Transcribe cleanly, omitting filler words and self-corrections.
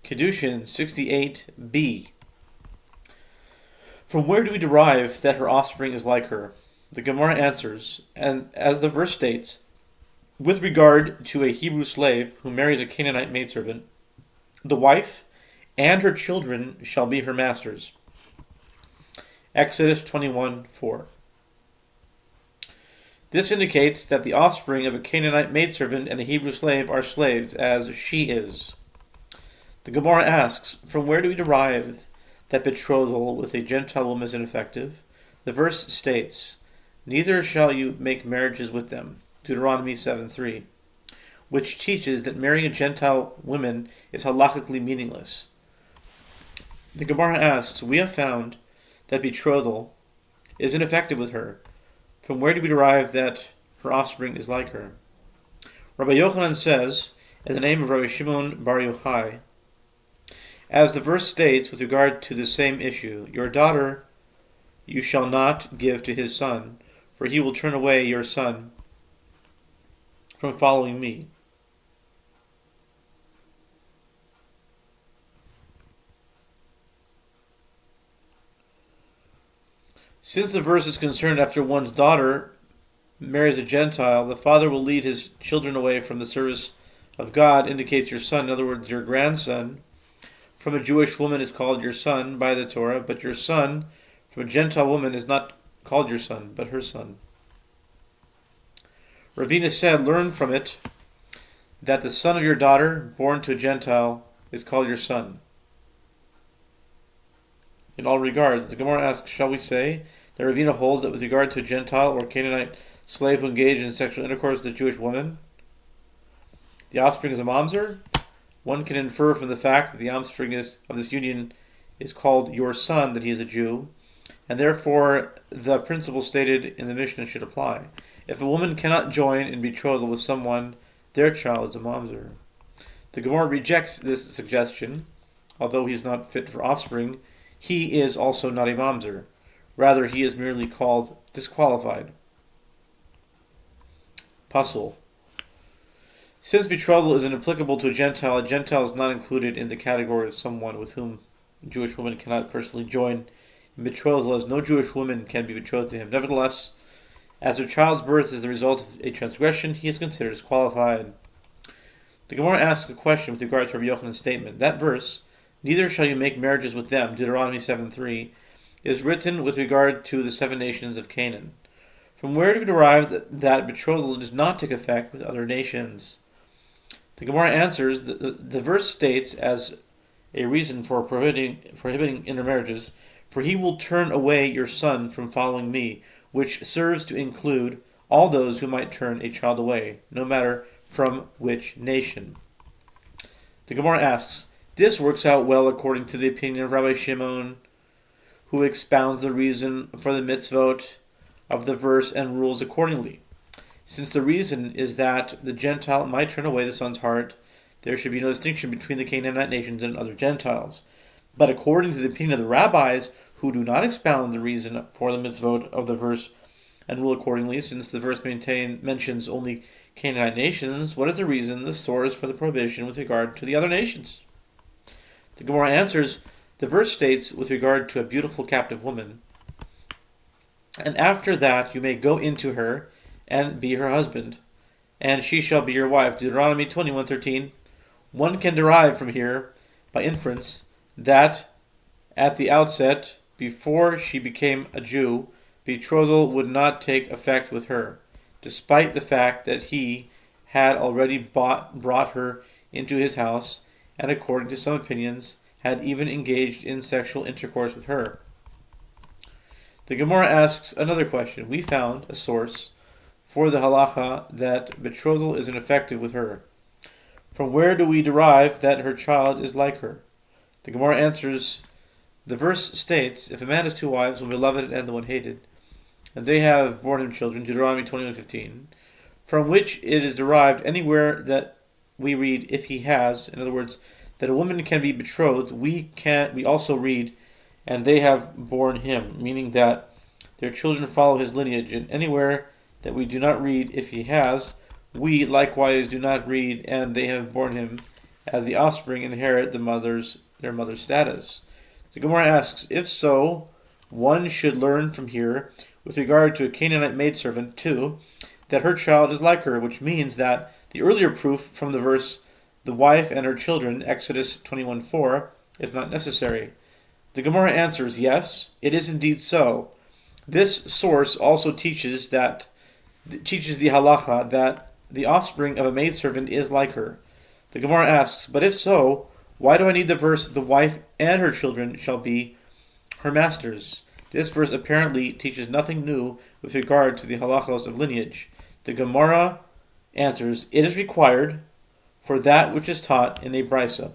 Kiddushin 68b. From where do we derive that her offspring is like her? The Gemara answers, and as the verse states, with regard to a Hebrew slave who marries a Canaanite maidservant, the wife and her children shall be her masters. Exodus 21:4. This indicates that the offspring of a Canaanite maidservant and a Hebrew slave are slaves, as she is. The Gemara asks, from where do we derive that betrothal with a Gentile woman is ineffective? The verse states, neither shall you make marriages with them, Deuteronomy 7:3, which teaches that marrying a Gentile woman is halakhically meaningless. The Gemara asks, we have found that betrothal is ineffective with her. From where do we derive that her offspring is like her? Rabbi Yochanan says, in the name of Rabbi Shimon bar Yochai, as the verse states with regard to the same issue, your daughter you shall not give to his son, for he will turn away your son from following me. Since the verse is concerned after one's daughter marries a Gentile, the father will lead his children away from the service of God, indicates your son, in other words, your grandson, from a Jewish woman is called your son by the Torah, but your son from a Gentile woman is not called your son, but her son. Ravina said, learn from it that the son of your daughter, born to a Gentile, is called your son. In all regards, the Gemara asks, shall we say that Ravina holds that with regard to a Gentile or Canaanite slave who engaged in sexual intercourse with a Jewish woman, the offspring is a mamzer? One can infer from the fact that the offspring of this union is called your son that he is a Jew, and therefore the principle stated in the Mishnah should apply. If a woman cannot join in betrothal with someone, their child is a mamzer. The Gemara rejects this suggestion. Although he is not fit for offspring, he is also not a mamzer. Rather, he is merely called disqualified. Pasul. Since betrothal is inapplicable to a Gentile is not included in the category of someone with whom a Jewish woman cannot personally join in betrothal, as no Jewish woman can be betrothed to him. Nevertheless, as her child's birth is the result of a transgression, he is considered disqualified. The Gemara asks a question with regard to Rabbi Yochanan's statement. That verse, neither shall you make marriages with them, Deuteronomy 7:3, is written with regard to the 7 nations of Canaan. From where do we derive that betrothal does not take effect with other nations? The Gemara answers that the verse states as a reason for prohibiting intermarriages, for he will turn away your son from following me, which serves to include all those who might turn a child away, no matter from which nation. The Gemara asks, this works out well according to the opinion of Rabbi Shimon, who expounds the reason for the mitzvot of the verse and rules accordingly. Since the reason is that the Gentile might turn away the son's heart, there should be no distinction between the Canaanite nations and other Gentiles. But according to the opinion of the rabbis, who do not expound the reason for the mitzvot of the verse and rule accordingly, since the verse mentions only Canaanite nations, what is the reason, the source for the prohibition with regard to the other nations? The Gemara answers, the verse states with regard to a beautiful captive woman, and after that you may go into her and be her husband, and she shall be your wife, Deuteronomy 21:13. One can derive from here, by inference, that at the outset, before she became a Jew, betrothal would not take effect with her, despite the fact that he had already brought her into his house, and according to some opinions, had even engaged in sexual intercourse with her. The Gemara asks another question. We found a source for the halacha that betrothal is ineffective with her. From where do we derive that her child is like her? The Gemara answers, the verse states, if a man has 2 wives, one beloved and the one hated, and they have borne him children, Deuteronomy 21:15, from which it is derived anywhere that we read, if he has, in other words, that a woman can be betrothed, we also read, and they have borne him, meaning that their children follow his lineage, and anywhere that we do not read, if he has, we likewise do not read, and they have borne him, as the offspring inherit their mother's status. The Gemara asks, if so, one should learn from here, with regard to a Canaanite maidservant, too, that her child is like her, which means that the earlier proof from the verse, the wife and her children, Exodus 21:4, is not necessary. The Gemara answers, yes, it is indeed so. This source also teaches the halacha that the offspring of a maidservant is like her. The Gemara asks, but if so, why do I need the verse, the wife and her children shall be her masters? This verse apparently teaches nothing new with regard to the halachos of lineage. The Gemara answers, it is required for that which is taught in a brisa.